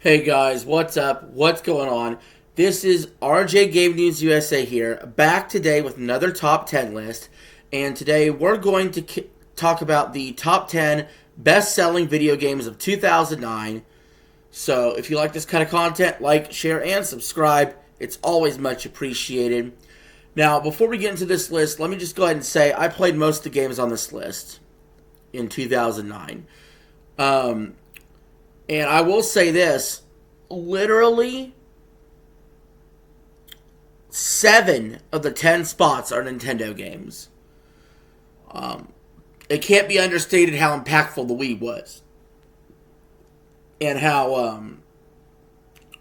Hey guys, what's up? What's going on? This is RJ Game News USA here, back today with another top 10 list. And today we're going to talk about the top 10 best-selling video games of 2009. So if you like this kind of content, like, share, and subscribe. It's always much appreciated. Now, before we get into this list, let me just go ahead and say I played most of the games on this list in 2009. And I will say this, literally 7 of the 10 spots are Nintendo games. It can't be understated how impactful the Wii was. And how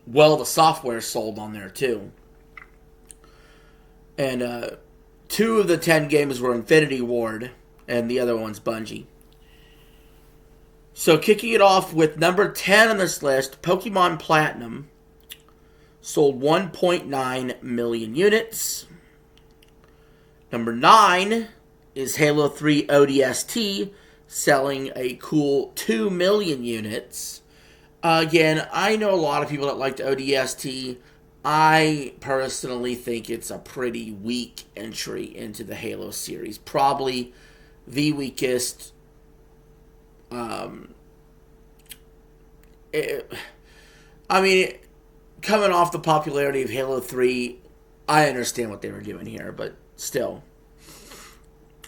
well the software sold on there too. And 2 of the 10 games were Infinity Ward, and the other one's Bungie. So kicking it off with number 10 on this list, Pokemon Platinum sold 1.9 million units. Number 9 is Halo 3 ODST, selling a cool 2 million units. Again, I know a lot of people that like the ODST. I personally think it's a pretty weak entry into the Halo series. Probably the weakest. Coming off the popularity of Halo 3, I understand what they were doing here, but still.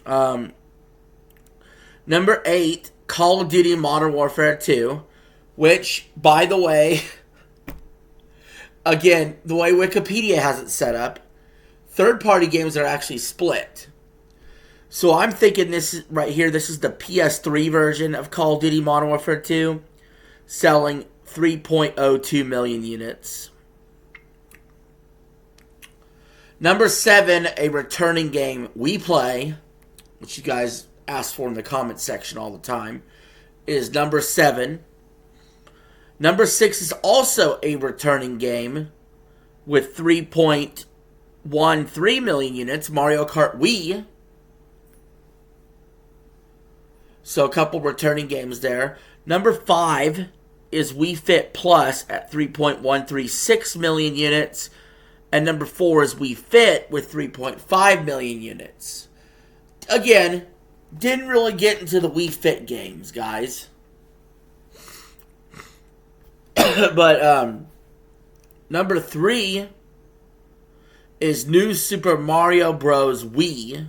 Number 8, Call of Duty Modern Warfare 2, which, by the way, again, the way Wikipedia has it set up, third-party games are actually split. So I'm thinking this is right here, this is the PS3 version of Call of Duty Modern Warfare 2, selling 3.02 million units. Number 7, a returning game we play, which you guys ask for in the comment section all the time, is number 7. Number 6 is also a returning game with 3.13 million units, Mario Kart Wii. So a couple returning games there. Number 5 is Wii Fit Plus at 3.136 million units. And number 4 is Wii Fit with 3.5 million units. Again, didn't really get into the Wii Fit games, guys. But number 3 is New Super Mario Bros. Wii,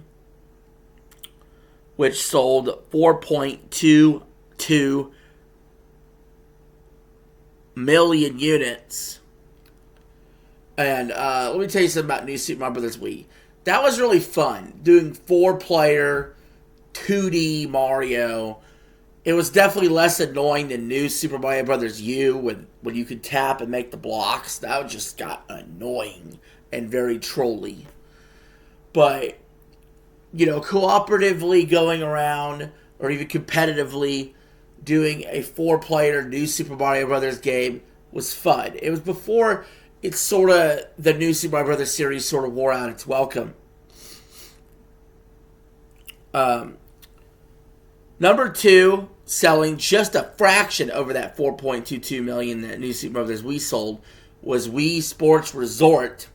which sold 4.22 million units. And let me tell you something about New Super Mario Bros. Wii. That was really fun, doing 4-player 2D Mario. It was definitely less annoying than New Super Mario Bros. U, when you could tap and make the blocks. That just got annoying and very trolly. But cooperatively going around, or even competitively doing a 4-player New Super Mario Brothers game was fun. It was before the New Super Mario Brothers series sort of wore out its welcome. Number 2, selling just a fraction over that 4.22 million that New Super Mario Brothers Wii sold, was Wii Sports Resort.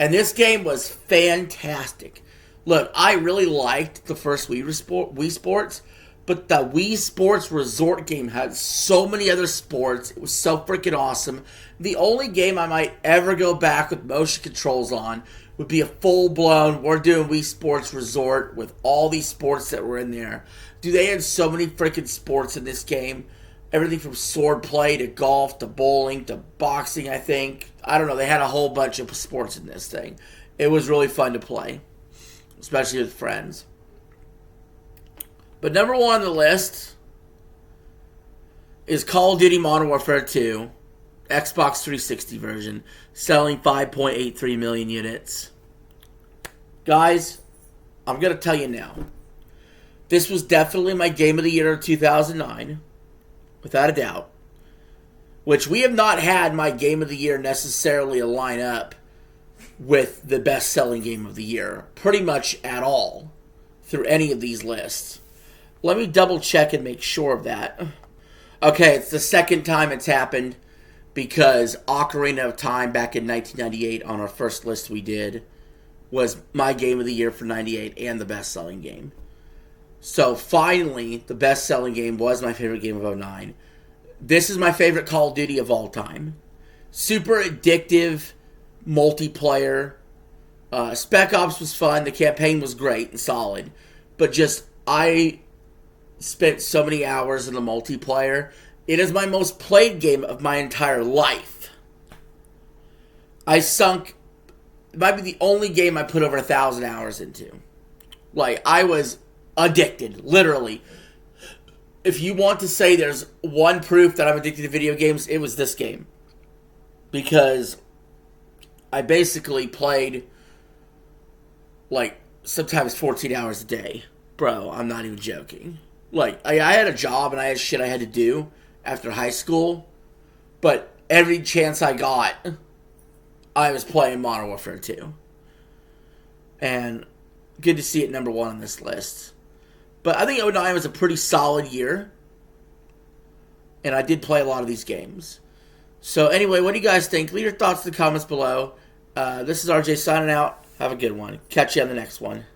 And this game was fantastic. Look, I really liked the first Wii Sports, but the Wii Sports Resort game had so many other sports. It was so freaking awesome. The only game I might ever go back with motion controls on would be a full-blown, we're doing Wii Sports Resort with all these sports that were in there. Dude, they had so many freaking sports in this game. Everything from sword play to golf to bowling to boxing, I think. I don't know, they had a whole bunch of sports in this thing. It was really fun to play, especially with friends. But number 1 on the list is Call of Duty Modern Warfare 2, Xbox 360 version, selling 5.83 million units. Guys, I'm going to tell you now. This was definitely my game of the year of 2009, without a doubt. Which we have not had my game of the year necessarily line up with the best-selling game of the year, pretty much at all, through any of these lists. Let me double check and make sure of that. Okay, it's the second time it's happened, because Ocarina of Time back in 1998 on our first list we did was my game of the year for 98 and the best-selling game. So finally, the best-selling game was my favorite game of 09. This is my favorite Call of Duty of all time. Super addictive multiplayer. Spec Ops was fun. The campaign was great and solid. But just, I spent so many hours in the multiplayer. It is my most played game of my entire life. It might be the only game I put over 1,000 hours into. Like, I was addicted, literally. If you want to say there's one proof that I'm addicted to video games, it was this game. Because I basically played, like, sometimes 14 hours a day. Bro, I'm not even joking. Like, I had a job and I had shit I had to do after high school. But every chance I got, I was playing Modern Warfare 2. And good to see it number 1 on this list. But I think 09 was a pretty solid year. And I did play a lot of these games. So anyway, what do you guys think? Leave your thoughts in the comments below. This is RJ signing out. Have a good one. Catch you on the next one.